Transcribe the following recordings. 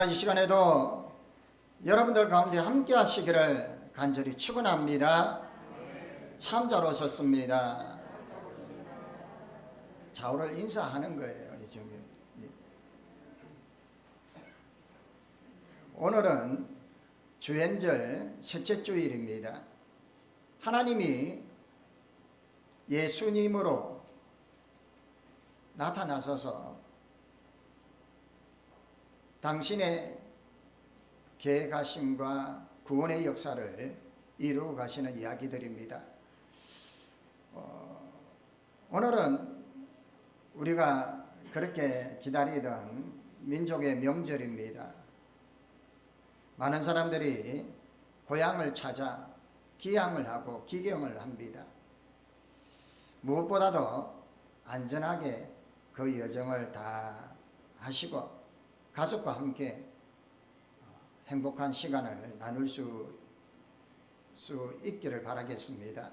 이 시간에도 여러분들 가운데 함께 하시기를 간절히 축원합니다. 참자로 섰습니다. 좌우를 인사하는 거예요. 오늘은 주연절 셋째 주일입니다. 하나님이 예수님으로 나타나셔서 당신의 계획하심과 구원의 역사를 이루어 가시는 이야기들입니다. 오늘은 우리가 그렇게 기다리던 민족의 명절입니다. 많은 사람들이 고향을 찾아 기향을 하고 기경을 합니다. 무엇보다도 안전하게 그 여정을 다 하시고 가족과 함께 행복한 시간을 나눌 수 있기를 바라겠습니다.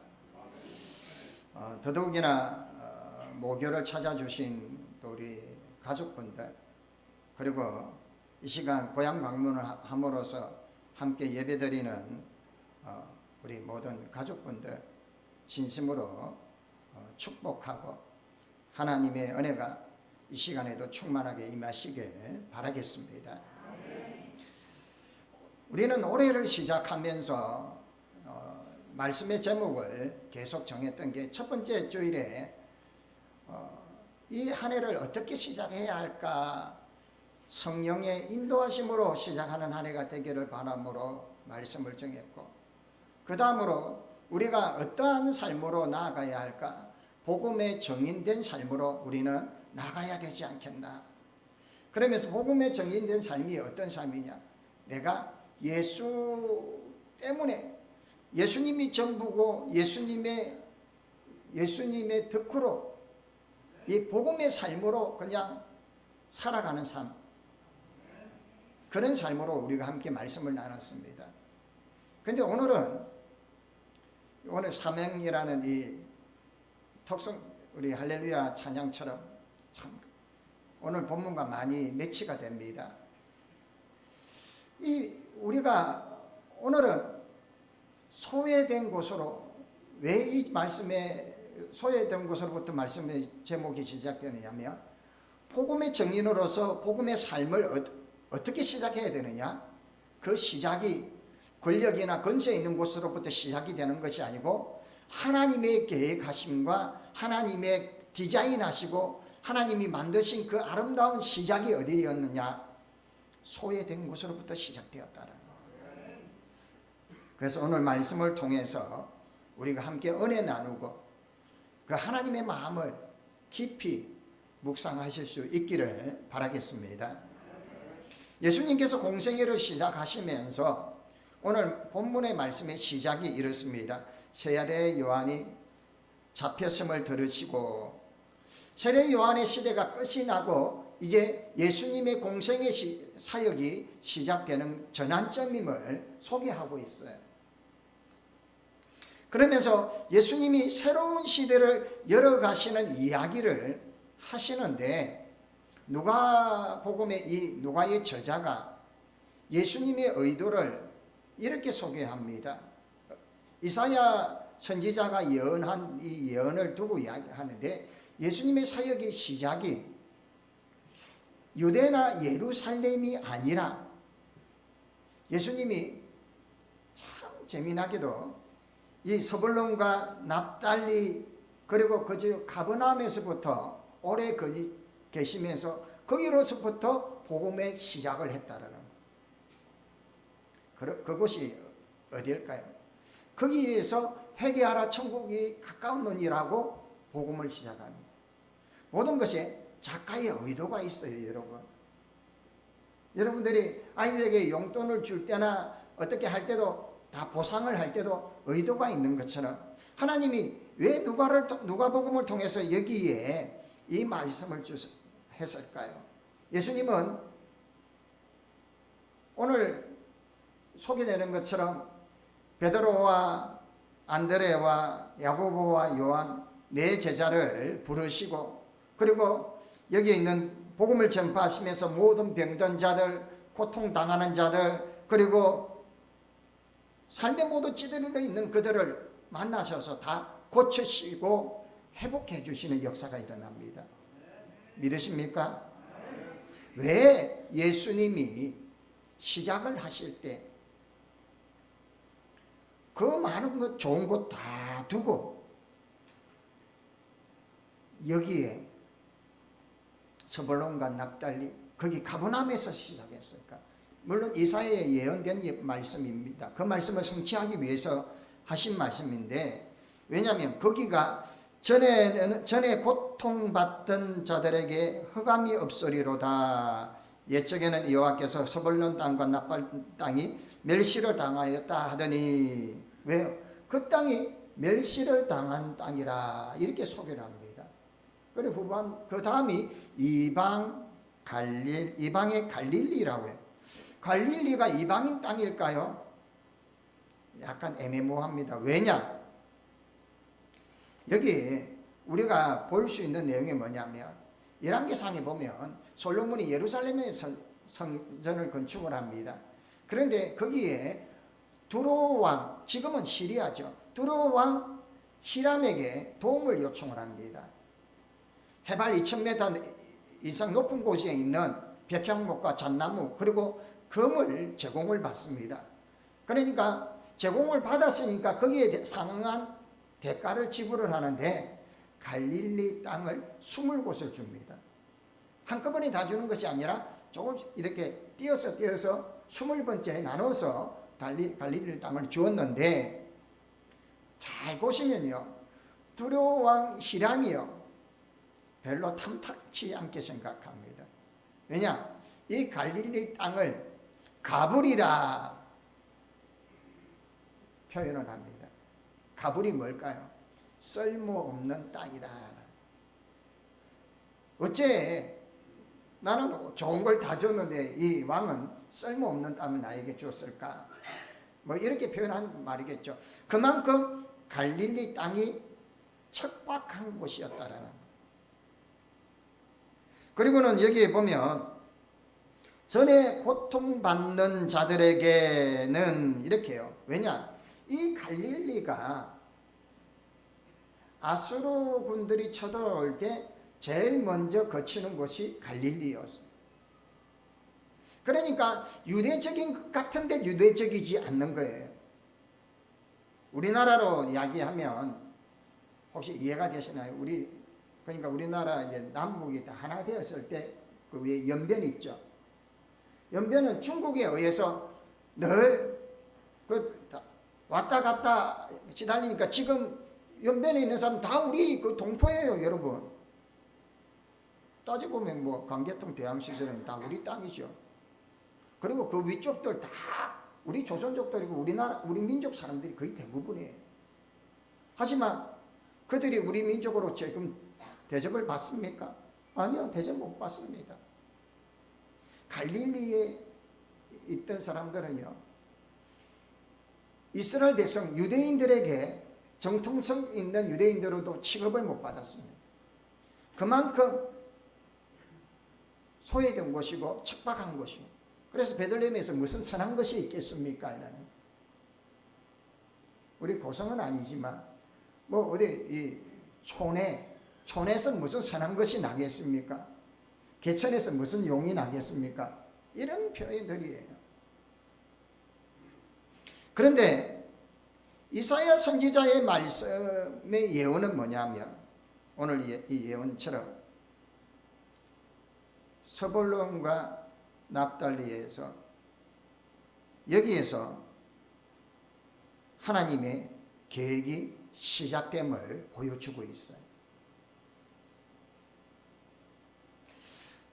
더더욱이나 모교를 찾아주신 또 우리 가족분들, 그리고 이 시간 고향 방문을 함으로써 함께 예배드리는 우리 모든 가족분들 진심으로 축복하고 하나님의 은혜가 이 시간에도 충만하게 임하시길 바라겠습니다. 우리는 올해를 시작하면서 말씀의 제목을 계속 정했던 게 첫 번째 주일에 이 한 해를 어떻게 시작해야 할까, 성령의 인도하심으로 시작하는 한 해가 되기를 바람으로 말씀을 정했고, 그 다음으로 우리가 어떠한 삶으로 나아가야 할까, 복음의 정인된 삶으로 우리는 나가야 되지 않겠나. 그러면서 복음의 정인된 삶이 어떤 삶이냐, 내가 예수 때문에 예수님이 전부고 예수님의 덕후로 이 복음의 삶으로 그냥 살아가는 삶, 그런 삶으로 우리가 함께 말씀을 나눴습니다. 그런데 오늘 사명이라는 이 특성, 우리 할렐루야 찬양처럼 참 오늘 본문과 많이 매치가 됩니다. 우리가 오늘은 소외된 곳으로, 왜 이 말씀에 소외된 곳으로부터 말씀의 제목이 시작되느냐면, 복음의 정인으로서 복음의 삶을 어떻게 시작해야 되느냐, 그 시작이 권력이나 건세 있는 곳으로부터 시작이 되는 것이 아니고 하나님의 계획하심과 하나님의 디자인하시고 하나님이 만드신 그 아름다운 시작이 어디였느냐, 소외된 곳으로부터 시작되었다는 거예요. 그래서 오늘 말씀을 통해서 우리가 함께 은혜 나누고 그 하나님의 마음을 깊이 묵상하실 수 있기를 바라겠습니다. 예수님께서 공생애를 시작하시면서 오늘 본문의 말씀의 시작이 이렇습니다. 세례 요한이 잡혔음을 들으시고, 세례 요한의 시대가 끝이 나고 이제 예수님의 공생의 사역이 시작되는 전환점임을 소개하고 있어요. 그러면서 예수님이 새로운 시대를 열어가시는 이야기를 하시는데, 누가복음의 이 누가의 저자가 예수님의 의도를 이렇게 소개합니다. 이사야 선지자가 예언한 이 예언을 두고 이야기하는데, 예수님의 사역의 시작이 유대나 예루살렘이 아니라, 예수님이 참 재미나게도 이 서불론과 납달리 그리고 그저 가버나움에서부터 오래 계시면서 거기로서부터 복음의 시작을 했다라는 거예요. 그곳이 어디일까요? 거기에서 회개하라 천국이 가까웠느니라고 복음을 시작합니다. 모든 것에 작가의 의도가 있어요. 여러분들이 아이들에게 용돈을 줄 때나 어떻게 할 때도 다 보상을 할 때도 의도가 있는 것처럼, 하나님이 왜 누가복음을 통해서 여기에 이 말씀을 했을까요? 예수님은 오늘 소개되는 것처럼 베드로와 안드레와 야고보와 요한 네 제자를 부르시고, 그리고 여기에 있는 복음을 전파하시면서 모든 병든 자들, 고통당하는 자들, 그리고 삶의 모두 찌들어 있는 그들을 만나셔서 다 고치시고 회복해 주시는 역사가 일어납니다. 믿으십니까? 왜 예수님이 시작을 하실 때 그 많은 것 좋은 것 다 두고 여기에 스불론과 납달리 거기 가버나움에서 시작했을까? 물론 이사야에 예언된 말씀입니다. 그 말씀을 성취하기 위해서 하신 말씀인데, 왜냐하면 거기가 전에 고통받던 자들에게 흑암이 없으리로다. 옛적에는 여호와께서 스불론 땅과 납달 땅이 멸시를 당하였다 하더니, 왜요? 그 땅이 멸시를 당한 땅이라 이렇게 소개를 합니다. 그리고 후반 그 다음이 이방의 갈릴리라고 해요. 갈릴리가 이방인 땅일까요? 약간 애매모호합니다. 왜냐? 여기 우리가 볼 수 있는 내용이 뭐냐면, 열왕기상에 보면 솔로몬이 예루살렘에 성전을 건축을 합니다. 그런데 거기에 두로 왕, 지금은 시리아죠. 두로 왕 히람에게 도움을 요청을 합니다. 해발 2000m 이상 높은 곳에 있는 백향목과 잣나무 그리고 금을 제공을 받습니다. 그러니까 제공을 받았으니까 거기에 상응한 대가를 지불을 하는데 갈릴리 땅을 20곳을 줍니다. 한꺼번에 다 주는 것이 아니라 조금씩 이렇게 띄어서 20번째 나눠서 갈릴리 땅을 주었는데, 잘 보시면요, 두로 왕 히람이요 별로 탐탁치 않게 생각합니다. 왜냐? 이 갈릴리 땅을 가불이라 표현을 합니다. 가불이 뭘까요? 쓸모없는 땅이다. 어째 나는 좋은 걸 다 줬는데 이 왕은 쓸모없는 땅을 나에게 줬을까? 뭐 이렇게 표현한 말이겠죠. 그만큼 갈릴리 땅이 척박한 곳이었다라는 것. 그리고는 여기에 보면 전에 고통받는 자들에게는 이렇게요. 왜냐? 이 갈릴리가 아수르 군들이 쳐들어올 때 제일 먼저 거치는 곳이 갈릴리였어요. 그러니까 유대적인 것 같은데 유대적이지 않는 거예요. 우리나라로 이야기하면 혹시 이해가 되시나요? 그러니까 우리나라 이제 남북이 다 하나 되었을 때 그 위에 연변이 있죠. 연변은 중국에 의해서 늘 왔다 갔다 시달리니까 지금 연변에 있는 사람 다 우리 그 동포예요, 여러분. 따져보면 뭐 강계통 대항 시절은 다 우리 땅이죠. 그리고 그 위쪽들 다 우리 조선족들이고 우리 민족 사람들이 거의 대부분이에요. 하지만 그들이 우리 민족으로 지금 대접을 받습니까? 아니요, 대접 못 받습니다. 갈릴리에 있던 사람들은요, 이스라엘 백성 유대인들에게 정통성 있는 유대인들로도 취급을 못 받았습니다. 그만큼 소외된 곳이고 척박한 곳이고. 그래서 베들레헴에서 무슨 선한 것이 있겠습니까? 우리 고성은 아니지만 뭐 어디 이 촌에서 무슨 선한 것이 나겠습니까? 개천에서 무슨 용이 나겠습니까? 이런 표현들이에요. 그런데 이사야 선지자의 말씀의 예언은 뭐냐면, 오늘 이 예언처럼 스불론과 납달리에서 여기에서 하나님의 계획이 시작됨을 보여주고 있어요.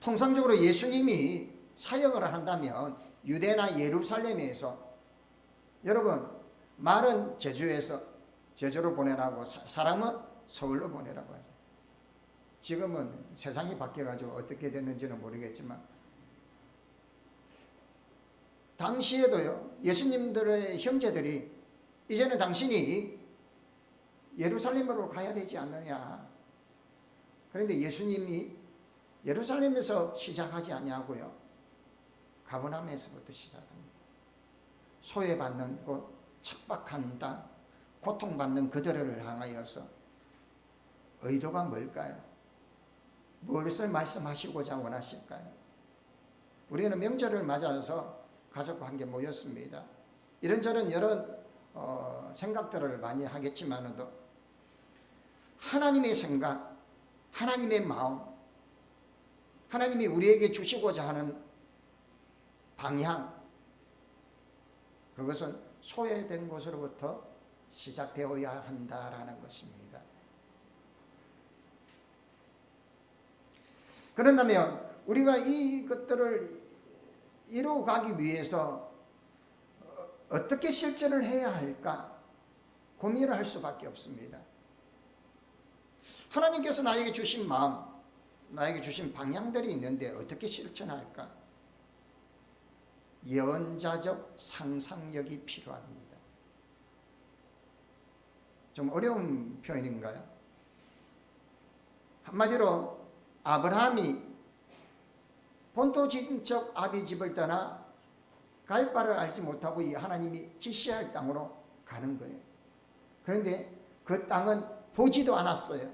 통상적으로 예수님이 사역을 한다면 유대나 예루살렘에서, 여러분, 말은 제주로 보내라고, 사람은 서울로 보내라고 하죠. 지금은 세상이 바뀌어가지고 어떻게 됐는지는 모르겠지만, 당시에도요, 예수님들의 형제들이 이제는 당신이 예루살렘으로 가야 되지 않느냐. 그런데 예수님이 예루살렘에서 시작하지 아니하고요, 가버나움에서부터 시작합니다. 소외받는 곳, 척박한 땅, 고통받는 그들을 향하여서 의도가 뭘까요? 무엇을 말씀하시고자 원하실까요? 우리는 명절을 맞아서 가족과 함께 모였습니다. 이런저런 여러 생각들을 많이 하겠지만도 하나님의 생각, 하나님의 마음, 하나님이 우리에게 주시고자 하는 방향, 그것은 소외된 곳으로부터 시작되어야 한다라는 것입니다. 그런다면 우리가 이것들을 이루어가기 위해서 어떻게 실천을 해야 할까 고민을 할 수밖에 없습니다. 하나님께서 나에게 주신 마음, 나에게 주신 방향들이 있는데 어떻게 실천할까? 예언자적 상상력이 필요합니다. 좀 어려운 표현인가요? 한마디로 아브라함이 본토지인적 아비 집을 떠나 갈 바를 알지 못하고 이 하나님이 지시할 땅으로 가는 거예요. 그런데 그 땅은 보지도 않았어요.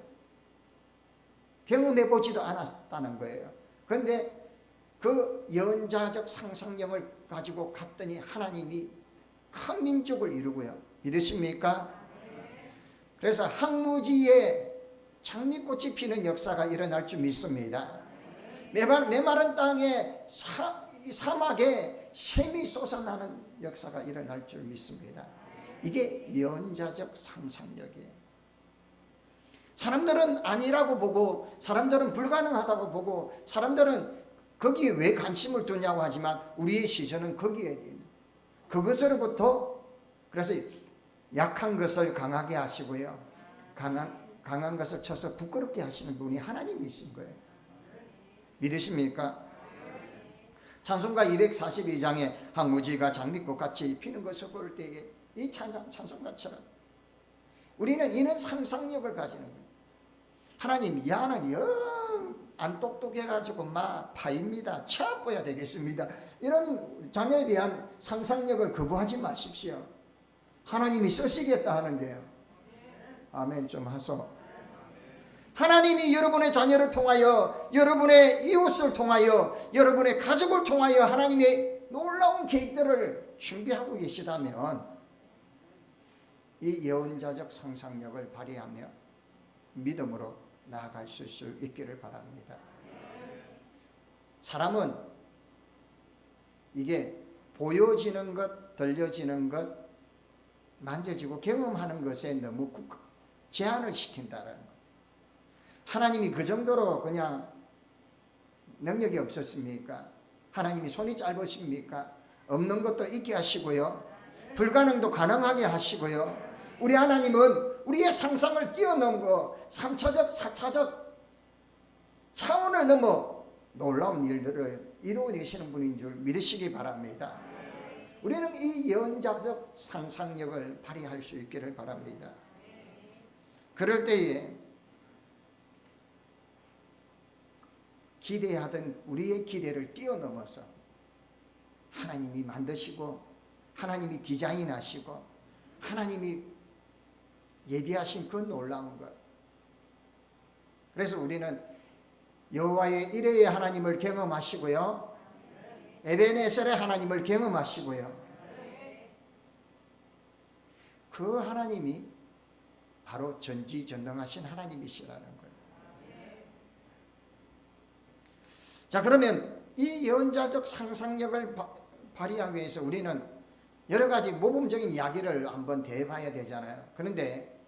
경험해 보지도 않았다는 거예요. 그런데 그 예언자적 상상력을 가지고 갔더니 하나님이 큰 민족을 이루고요. 믿으십니까? 그래서 항무지에 장미꽃이 피는 역사가 일어날 줄 믿습니다. 메마른 땅에 사막에 샘이 솟아나는 역사가 일어날 줄 믿습니다. 이게 예언자적 상상력이에요. 사람들은 아니라고 보고, 사람들은 불가능하다고 보고, 사람들은 거기에 왜 관심을 두냐고 하지만 우리의 시선은 거기에 있는, 그것으로부터, 그래서 약한 것을 강하게 하시고요, 강한 것을 쳐서 부끄럽게 하시는 분이 하나님이신 거예요. 믿으십니까? 찬송가 242장에 항무지가 장미꽃같이 피는 것을 볼 때에 이 찬송가처럼 우리는 이는 상상력을 가지는 거예요. 하나님, 야는 영 안 똑똑해가지고 막 파입니다. 쳐보야 되겠습니다. 이런 자녀에 대한 상상력을 거부하지 마십시오. 하나님이 쓰시겠다 하는데요. 아멘 좀 하소. 하나님이 여러분의 자녀를 통하여, 여러분의 이웃을 통하여, 여러분의 가족을 통하여 하나님의 놀라운 계획들을 준비하고 계시다면 이 예언자적 상상력을 발휘하며 믿음으로 나아갈 수 있기를 바랍니다. 사람은 이게 보여지는 것, 들려지는 것, 만져지고 경험하는 것에 너무 제한을 시킨다는 것. 하나님이 그 정도로 그냥 능력이 없었습니까? 하나님이 손이 짧으십니까? 없는 것도 있게 하시고요, 불가능도 가능하게 하시고요, 우리 하나님은 우리의 상상을 뛰어넘고 3차적, 4차적 차원을 넘어 놀라운 일들을 이루어내시는 분인 줄 믿으시기 바랍니다. 우리는 이 예언자적 상상력을 발휘할 수 있기를 바랍니다. 그럴 때에 기대하던 우리의 기대를 뛰어넘어서 하나님이 만드시고 하나님이 디자인하시고 하나님이 예비하신 그 놀라운 것. 그래서 우리는 여호와의 이레의 하나님을 경험하시고요, 에베네셀의 하나님을 경험하시고요, 그 하나님이 바로 전지전능하신 하나님이시라는 거예요. 자, 그러면 이 예언자적 상상력을 발휘하기 위해서 우리는 여러 가지 모범적인 이야기를 한번 대봐야 되잖아요. 그런데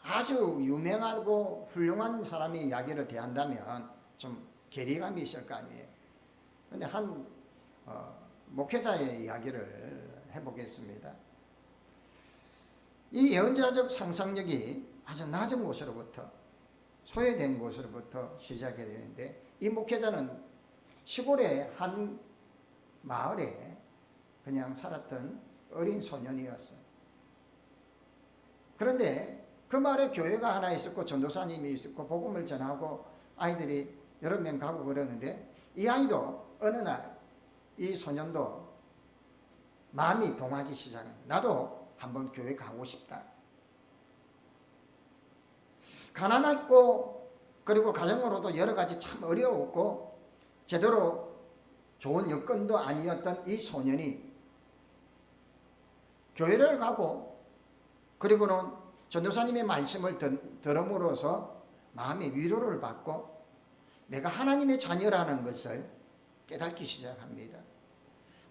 아주 유명하고 훌륭한 사람의 이야기를 대한다면 좀 괴리감이 있을 거 아니에요. 그런데 한 목회자의 이야기를 해보겠습니다. 이 예언자적 상상력이 아주 낮은 곳으로부터, 소외된 곳으로부터 시작이 되는데, 이 목회자는 시골의 한 마을에 그냥 살았던 어린 소년이었어요. 그런데 그 마을에 교회가 하나 있었고 전도사님이 있었고 복음을 전하고 아이들이 여러 명 가고 그러는데, 이 아이도 어느 날 이 소년도 마음이 동하기 시작합니다. 나도 한번 교회 가고 싶다. 가난했고 그리고 가정으로도 여러 가지 참 어려웠고 제대로 좋은 여건도 아니었던 이 소년이 교회를 가고 그리고는 전도사님의 말씀을 들음으로써 마음의 위로를 받고 내가 하나님의 자녀라는 것을 깨닫기 시작합니다.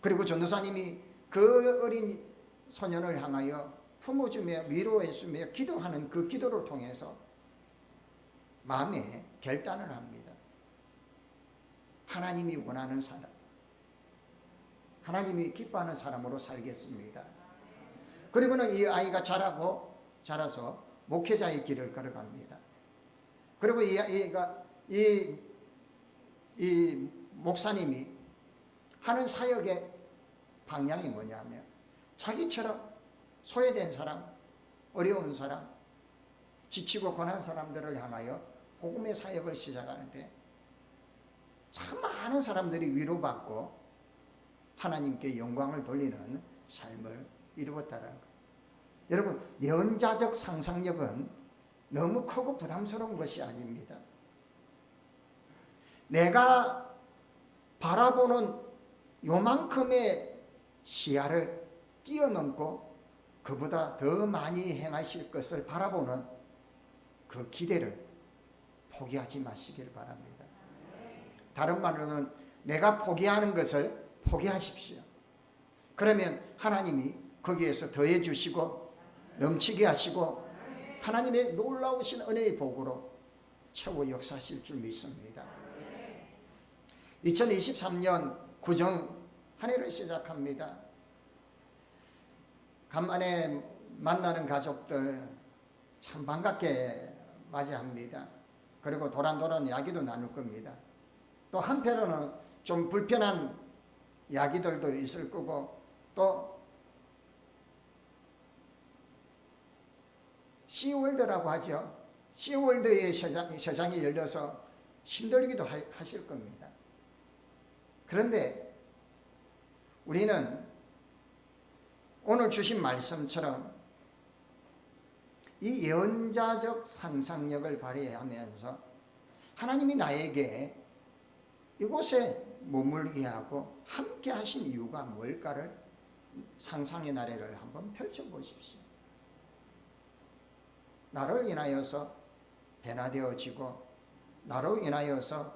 그리고 전도사님이 그 어린 소년을 향하여 품어주며 위로해주며 기도하는 그 기도를 통해서 마음에 결단을 합니다. 하나님이 원하는 사람, 하나님이 기뻐하는 사람으로 살겠습니다. 그리고는 이 아이가 자라서 목회자의 길을 걸어갑니다. 그리고 이 목사님이 하는 사역의 방향이 뭐냐면 자기처럼 소외된 사람, 어려운 사람, 지치고 고난 사람들을 향하여 복음의 사역을 시작하는데 참 많은 사람들이 위로받고 하나님께 영광을 돌리는 삶을 이루었다는 것. 여러분, 예언자적 상상력은 너무 크고 부담스러운 것이 아닙니다. 내가 바라보는 요만큼의 시야를 뛰어넘고 그보다 더 많이 행하실 것을 바라보는 그 기대를 포기하지 마시길 바랍니다. 다른 말로는 내가 포기하는 것을 포기하십시오. 그러면 하나님이 거기에서 더해 주시고 넘치게 하시고 하나님의 놀라우신 은혜의 복으로 최고 역사하실 줄 믿습니다. 2023년 구정 한 해를 시작합니다. 간만에 만나는 가족들 참 반갑게 맞이합니다. 그리고 도란도란 이야기도 나눌 겁니다. 또 한편으로는 좀 불편한 이야기들도 있을 거고 또 시월드라고 하죠. 시월드의 세상이 열려서 힘들기도 하실 겁니다. 그런데 우리는 오늘 주신 말씀처럼 이 예언자적 상상력을 발휘하면서 하나님이 나에게 이곳에 머물게 하고 함께 하신 이유가 뭘까를 상상의 나래를 한번 펼쳐보십시오. 나를 인하여서 변화되어지고 나로 인하여서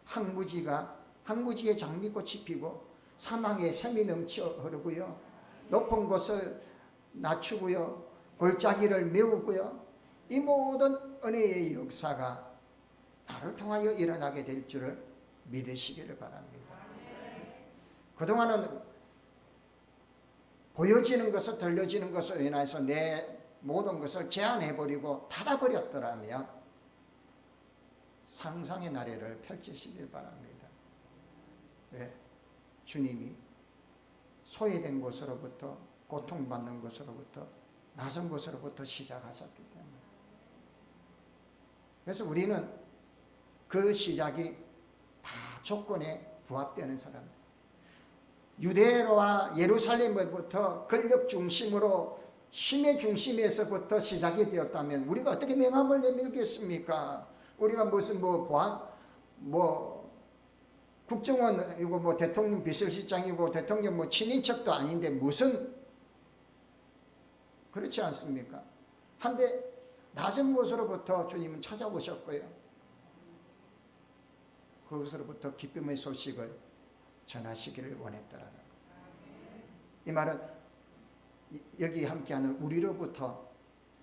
항무지에 장미꽃이 피고 사망에 샘이 넘쳐 흐르고요. 높은 곳을 낮추고요. 골짜기를 메우고요. 이 모든 은혜의 역사가 나를 통하여 일어나게 될 줄을 믿으시기를 바랍니다. 그동안은 보여지는 것을 들려지는 것을 인해서 내 모든 것을 제한해버리고 닫아버렸더라면 상상의 나래를 펼치시길 바랍니다. 왜? 주님이 소외된 곳으로부터 고통받는 곳으로부터 낯선 곳으로부터 시작하셨기 때문에 그래서 우리는 그 시작이 다 조건에 부합되는 사람들 유대와 예루살렘으로부터 권력 중심으로 힘의 중심에서부터 시작이 되었다면 우리가 어떻게 명함을 내밀겠습니까? 우리가 무슨 국정원이고 대통령 비서실장이고 대통령 친인척도 아닌데 무슨 그렇지 않습니까? 한데 낮은 곳으로부터 주님은 찾아오셨고요. 그것으로부터 기쁨의 소식을 전하시기를 원했다라는 것. 이 말은 여기 함께하는 우리로부터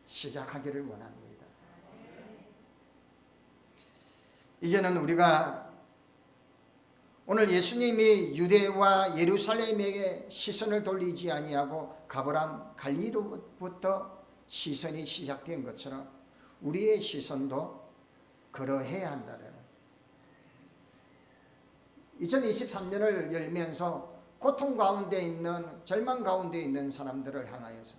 시작하기를 원합니다. 이제는 우리가 오늘 예수님이 유대와 예루살렘에게 시선을 돌리지 아니하고 가버람 갈릴리로부터 시선이 시작된 것처럼 우리의 시선도 그러해야 한다는 2023년을 열면서 고통 가운데 있는 절망 가운데 있는 사람들을 향하여서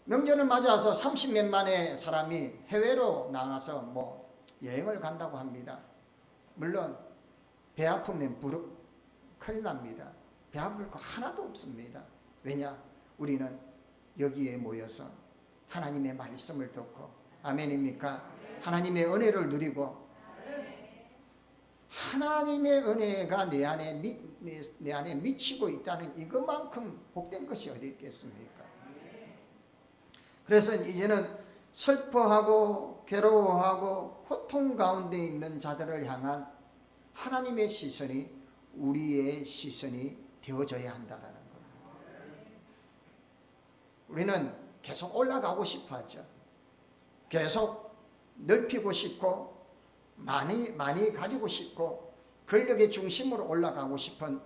명절을 맞아서 30몇 만의 사람이 해외로 나가서 여행을 간다고 합니다. 물론 배 아프면 큰일 납니다. 배아플 거 하나도 없습니다. 왜냐? 우리는 여기에 모여서 하나님의 말씀을 듣고, 아멘입니까? 하나님의 은혜를 누리고, 하나님의 은혜가 내 안에 미치고 있다는 이것만큼 복된 것이 어디 있겠습니까? 그래서 이제는 슬퍼하고 괴로워하고 고통 가운데 있는 자들을 향한 하나님의 시선이 우리의 시선이 되어져야 한다는 겁니다. 우리는 계속 올라가고 싶어 하죠. 계속 넓히고 싶고 많이 가지고 싶고 권력의 중심으로 올라가고 싶은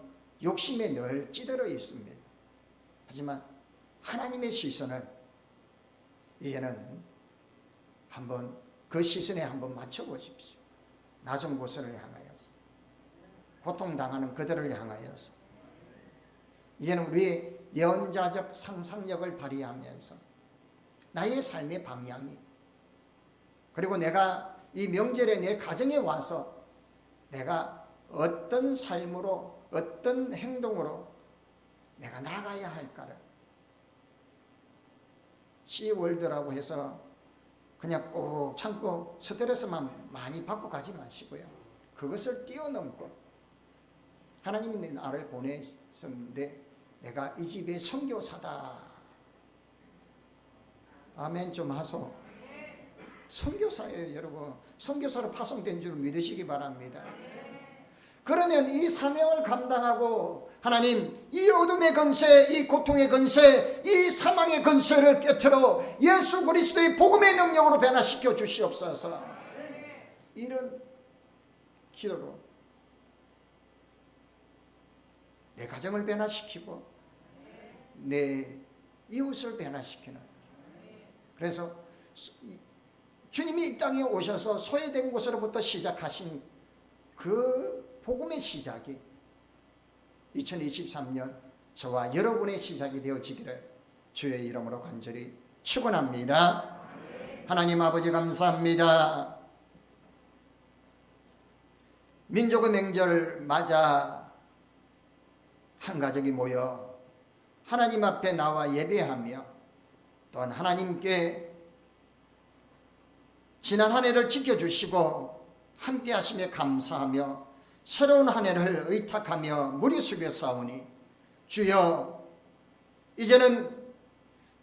욕심에 늘 찌들어 있습니다. 하지만 하나님의 시선을 이제는 한번 그 시선에 한번 맞춰보십시오. 낮은 곳을 향하여서, 고통당하는 그들을 향하여서 이제는 우리의 예언자적 상상력을 발휘하면서 나의 삶의 방향이, 그리고 내가 이 명절에 내 가정에 와서 내가 어떤 삶으로, 어떤 행동으로 내가 나가야 할까를, C월드라고 해서 그냥 꼭 참고 스트레스만 많이 받고 가지 마시고요. 그것을 뛰어넘고 하나님이 나를 보내셨는데 내가 이 집의 선교사다. 아멘 좀 하소. 선교사예요, 여러분. 선교사로 파송된 줄 믿으시기 바랍니다. 그러면 이 사명을 감당하고 하나님, 이 어둠의 건세, 이 고통의 건세, 이 사망의 건세를 깨트려 예수 그리스도의 복음의 능력으로 변화시켜 주시옵소서. 이런 기도로 내 가정을 변화시키고 내 이웃을 변화시키는, 그래서 주님이 이 땅에 오셔서 소외된 곳으로부터 시작하신 그 복음의 시작이 2023년 저와 여러분의 시작이 되어지기를 주의 이름으로 간절히 축원합니다. 하나님 아버지 감사합니다. 민족의 명절 맞아 한 가족이 모여 하나님 앞에 나와 예배하며 또한 하나님께 지난 한 해를 지켜주시고 함께 하심에 감사하며 새로운 한 해를 의탁하며 무리 숙여 싸우니 주여, 이제는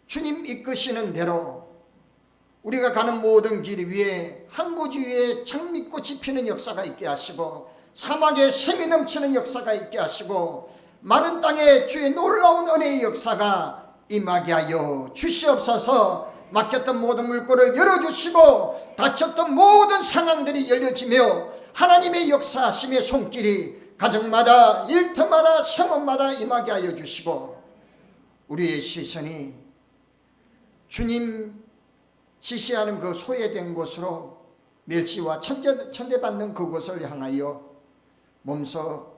주님 이끄시는 대로 우리가 가는 모든 길 위에 항구지 위에 장미꽃이 피는 역사가 있게 하시고 사막에 샘이 넘치는 역사가 있게 하시고 마른 땅에 주의 놀라운 은혜의 역사가 임하게 하여 주시옵소서. 막혔던 모든 물꼬를 열어주시고 닫혔던 모든 상황들이 열려지며 하나님의 역사하심의 손길이 가정마다 일터마다 생업마다 임하게 하여 주시고 우리의 시선이 주님 지시하는 그 소외된 곳으로 멸시와 천대받는 그곳을 향하여 몸소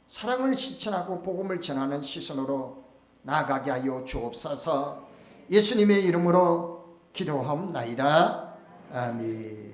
사랑을 실천하고 복음을 전하는 시선으로 나아가게 하여 주옵소서. 예수님의 이름으로 기도하옵나이다. 아멘.